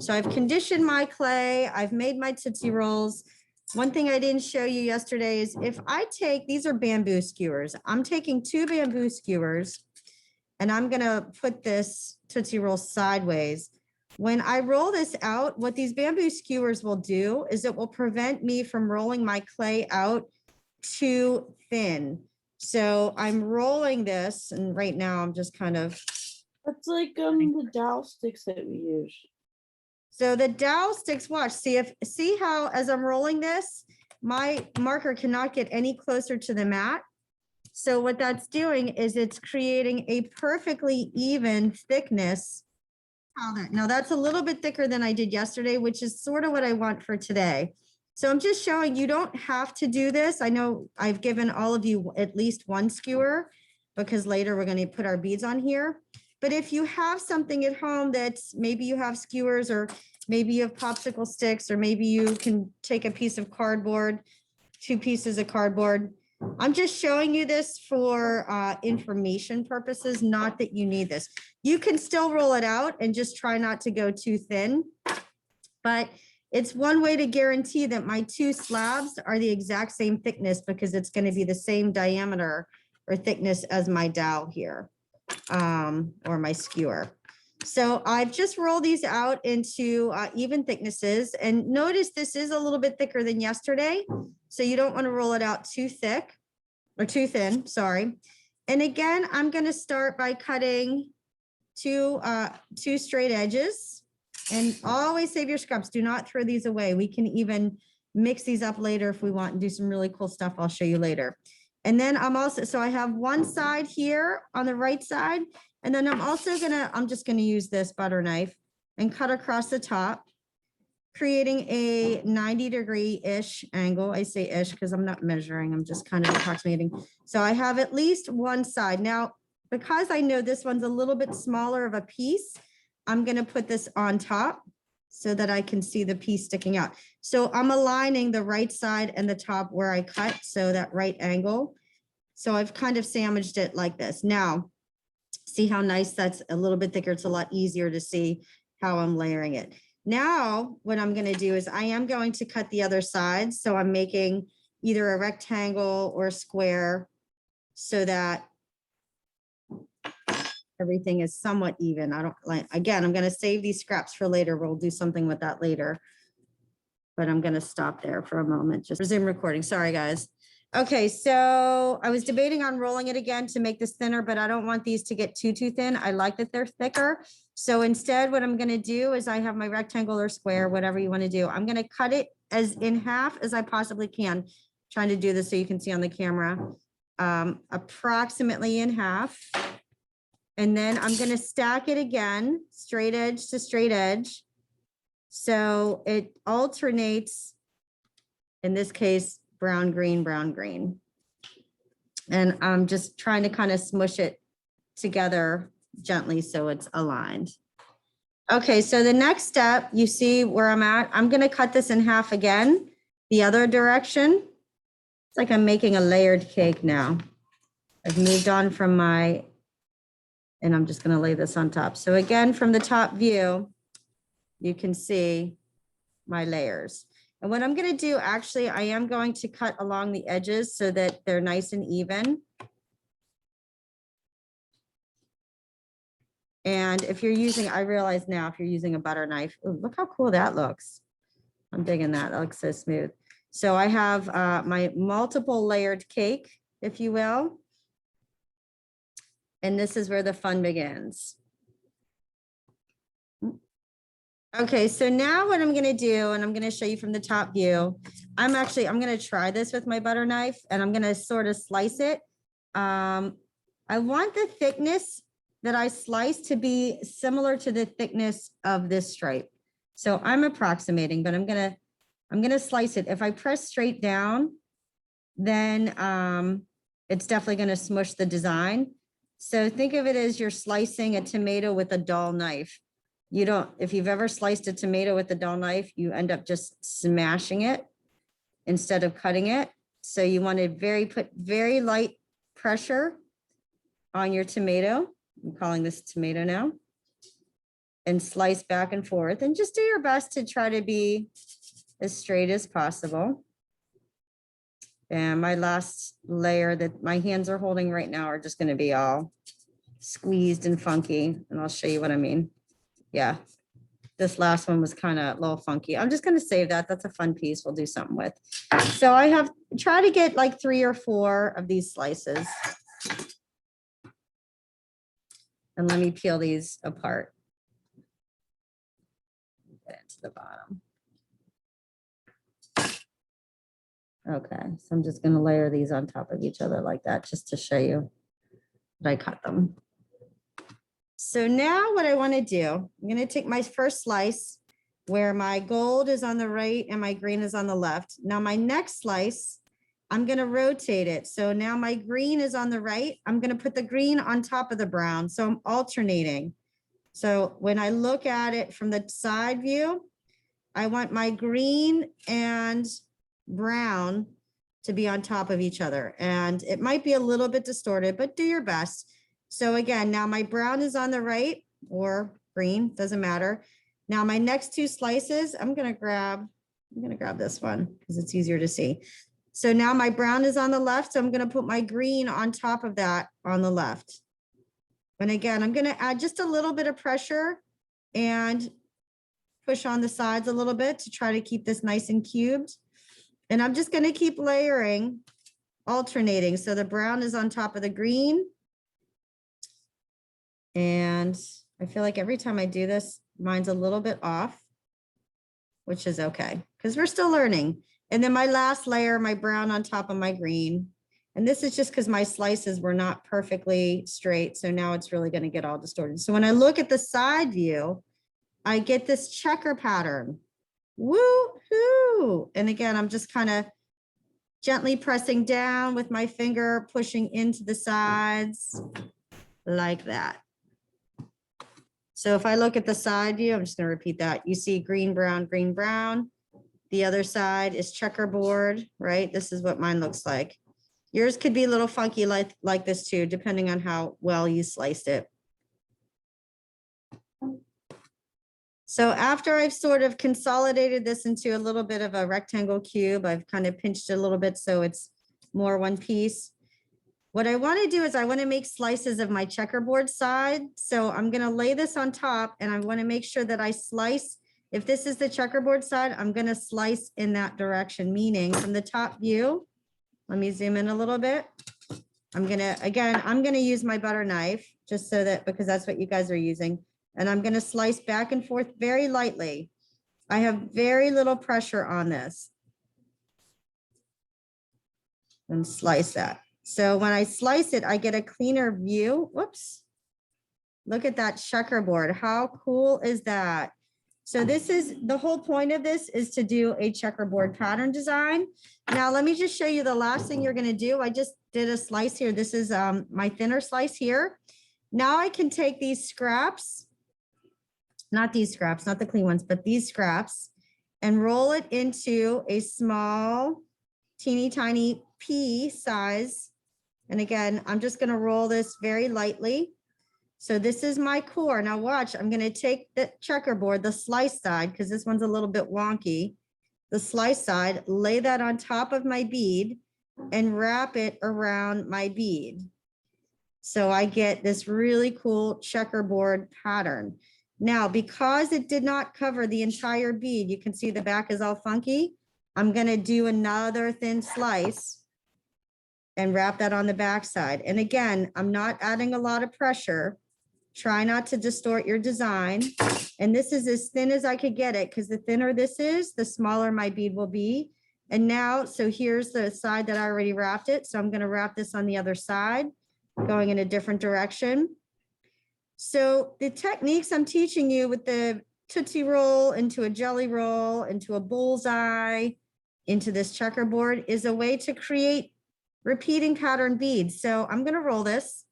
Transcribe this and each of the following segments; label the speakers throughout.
Speaker 1: So I've conditioned my clay. I've made my Tootsie Rolls. One thing I didn't show you yesterday is if I take, these are bamboo skewers. I'm taking 2 bamboo skewers and I'm gonna put this Tootsie Roll sideways. When I roll this out, what these bamboo skewers will do is it will prevent me from rolling my clay out too thin. So I'm rolling this, and right now I'm just kind of.
Speaker 2: That's like the dowel sticks that we use.
Speaker 1: So the dowel sticks, watch, see how as I'm rolling this, my marker cannot get any closer to the mat. So what that's doing is it's creating a perfectly even thickness. Now that's a little bit thicker than I did yesterday, which is sort of what I want for today. So I'm just showing you don't have to do this. I know I've given all of you at least 1 skewer because later we're going to put our beads on here. But if you have something at home that's maybe you have skewers or maybe you have popsicle sticks, or maybe you can take a piece of cardboard, 2 pieces of cardboard. I'm just showing you this for information purposes, not that you need this. You can still roll it out and just try not to go too thin, but it's one way to guarantee that my 2 slabs are the exact same thickness because it's going to be the same diameter or thickness as my dowel here, or my skewer. So I've just rolled these out into even thicknesses, and notice this is a little bit thicker than yesterday. So you don't want to roll it out too thick or too thin, sorry. And again, I'm going to start by cutting 2 straight edges, and always save your scraps. Do not throw these away. We can even mix these up later if we want and do some really cool stuff. I'll show you later. And then I'm also, so I have one side here on the right side, and then I'm just gonna use this butter knife and cut across the top, creating a 90-degree-ish angle. I say ish because I'm not measuring, I'm just kind of approximating. So I have at least one side. Now, because I know this one's a little bit smaller of a piece, I'm gonna put this on top so that I can see the piece sticking out. So I'm aligning the right side and the top where I cut, so that right angle. So I've kind of sandwiched it like this. Now, see how nice that's a little bit thicker. It's a lot easier to see how I'm layering it. Now, what I'm going to do is I am going to cut the other side. So I'm making either a rectangle or a square so that everything is somewhat even. I don't like, again, I'm going to save these scraps for later. We'll do something with that later, but I'm going to stop there for a moment. Just resume recording. Sorry, guys. Okay, so I was debating on rolling it again to make this thinner, but I don't want these to get too thin. I like that they're thicker. So instead, what I'm gonna do is I have my rectangle or square, whatever you wanna do. I'm gonna cut it as in half as I possibly can. Trying to do this so you can see on the camera, approximately in half. And then I'm gonna stack it again, straight edge to straight edge. So it alternates, in this case, brown, green, brown, green. And I'm just trying to kind of smush it together gently so it's aligned. Okay, so the next step, you see where I'm at. I'm going to cut this in half again, the other direction. It's like I'm making a layered cake now. I've moved on from my, and I'm just going to lay this on top. So again, from the top view, you can see my layers. And what I'm going to do, actually, I am going to cut along the edges so that they're nice and even. And if you're using, I realize now, if you're using a butter knife, ooh, look how cool that looks. I'm digging that. That looks so smooth. So I have my multiple layered cake, if you will. And this is where the fun begins. Okay, so now what I'm going to do, and I'm going to show you from the top view, I'm going to try this with my butter knife, and I'm going to sort of slice it. I want the thickness that I slice to be similar to the thickness of this stripe. So I'm approximating, but I'm going to slice it. If I press straight down, then it's definitely going to smush the design. So think of it as you're slicing a tomato with a dull knife. You don't, if you've ever sliced a tomato with a dull knife, you end up just smashing it instead of cutting it. So you want to put very light pressure on your tomato. I'm calling this tomato now. and slice back and forth, and just do your best to try to be as straight as possible. And my last layer that my hands are holding right now are just going to be all squeezed and funky. And I'll show you what I mean. Yeah, this last one was kind of a little funky. I'm just going to save that. That's a fun piece we'll do something with. So I have try to get like 3 or 4 of these slices. And let me peel these apart. Get it to the bottom. Okay, so I'm just going to layer these on top of each other like that, just to show you that I cut them. So now what I want to do, I'm going to take my first slice where my gold is on the right and my green is on the left. Now my next slice, I'm going to rotate it. So now my green is on the right. I'm going to put the green on top of the brown. So I'm alternating. So when I look at it from the side view, I want my green and brown to be on top of each other. And it might be a little bit distorted, but do your best. So again, now my brown is on the right, or green, doesn't matter. Now my next 2 slices, I'm gonna grab this one because it's easier to see. So now my brown is on the left, so I'm gonna put my green on top of that on the left. And again, I'm gonna add just a little bit of pressure and push on the sides a little bit to try to keep this nice and cubed. And I'm just going to keep layering, alternating. So the brown is on top of the green. And I feel like every time I do this, mine's a little bit off, which is okay, because we're still learning. And then my last layer, my brown on top of my green. And this is just because my slices were not perfectly straight. So now it's really going to get all distorted. So when I look at the side view, I get this checker pattern. Woo-hoo! And again, I'm just kind of gently pressing down with my finger, pushing into the sides like that. So if I look at the side view, I'm just going to repeat that. You see green, brown, green, brown. The other side is checkerboard, right? This is what mine looks like. Yours could be a little funky like this too, depending on how well you sliced it. So after I've sort of consolidated this into a little bit of a rectangle cube, I've kind of pinched it a little bit so it's more one piece. What I want to do is I want to make slices of my checkerboard side. So I'm going to lay this on top and I want to make sure that I slice. If this is the checkerboard side, I'm going to slice in that direction, meaning from the top view. Let me zoom in a little bit. I'm going to use my butter knife just so that, because that's what you guys are using. And I'm going to slice back and forth very lightly. I have very little pressure on this. And slice that. So when I slice it, I get a cleaner view. Whoops. Look at that checkerboard. How cool is that? So this is the whole point of this, is to do a checkerboard pattern design. Now, let me just show you the last thing you're going to do. I just did a slice here. This is my thinner slice here. Now I can take these scraps, not these scraps, not the clean ones, but these scraps, and roll it into a small, teeny tiny pea size. And again, I'm just going to roll this very lightly. So this is my core. Now watch, I'm going to take the checkerboard, the slice side, because this one's a little bit wonky. The slice side, lay that on top of my bead and wrap it around my bead. So I get this really cool checkerboard pattern. Now, because it did not cover the entire bead, you can see the back is all funky. I'm going to do another thin slice and wrap that on the back side. And again, I'm not adding a lot of pressure. Try not to distort your design. And this is as thin as I could get it, because the thinner this is, the smaller my bead will be. And now, so here's the side that I already wrapped it. So I'm going to wrap this on the other side, going in a different direction. So the techniques I'm teaching you with the Tootsie Roll into a jelly roll, into a bullseye, into this checkerboard is a way to create repeating pattern beads. So I'm going to roll this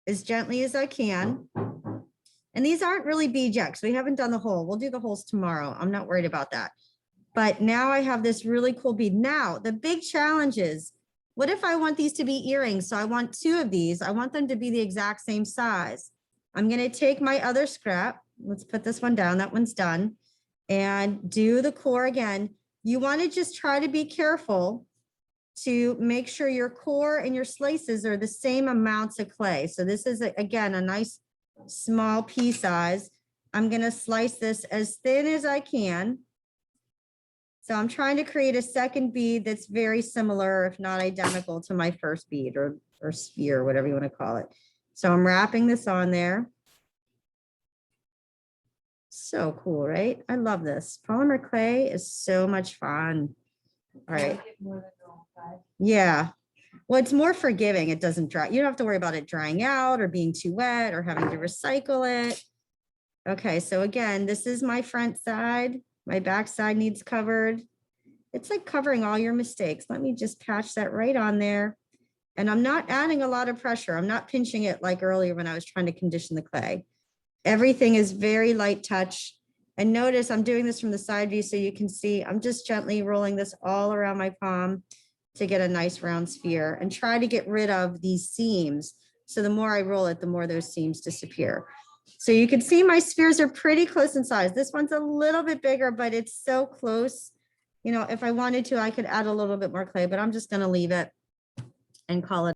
Speaker 1: as gently as I can. And these aren't really beads yet, because we haven't done the hole. We'll do the holes tomorrow. I'm not worried about that. But now I have this really cool bead. Now, the big challenge is, what if I want these to be earrings? So I want 2 of these. I want them to be the exact same size. I'm going to take my other scrap let's put this one down. That one's done. And do the core again. You want to just try to be careful to make sure your core and your slices are the same amounts of clay. So this is, again, a nice small pea size. I'm going to slice this as thin as I can. So I'm trying to create a second bead that's very similar, if not identical, to my first bead or sphere, whatever you want to call it. So I'm wrapping this on there. So cool, right? I love this. Polymer clay is so much fun. All right. Yeah. Well, it's more forgiving. It doesn't dry. You don't have to worry about it drying out or being too wet or having to recycle it. Okay, so again, this is my front side. My back side needs covered. It's like covering all your mistakes. Let me just patch that right on there. And I'm not adding a lot of pressure. I'm not pinching it like earlier when I was trying to condition the clay. Everything is very light touch. And notice I'm doing this from the side view so you can see I'm just gently rolling this all around my palm to get a nice round sphere and try to get rid of these seams. So the more I roll it, the more those seams disappear. So you can see my spheres are pretty close in size. This one's a little bit bigger, but it's so close. You know, if I wanted to, I could add a little bit more clay, but I'm just going to leave it and call it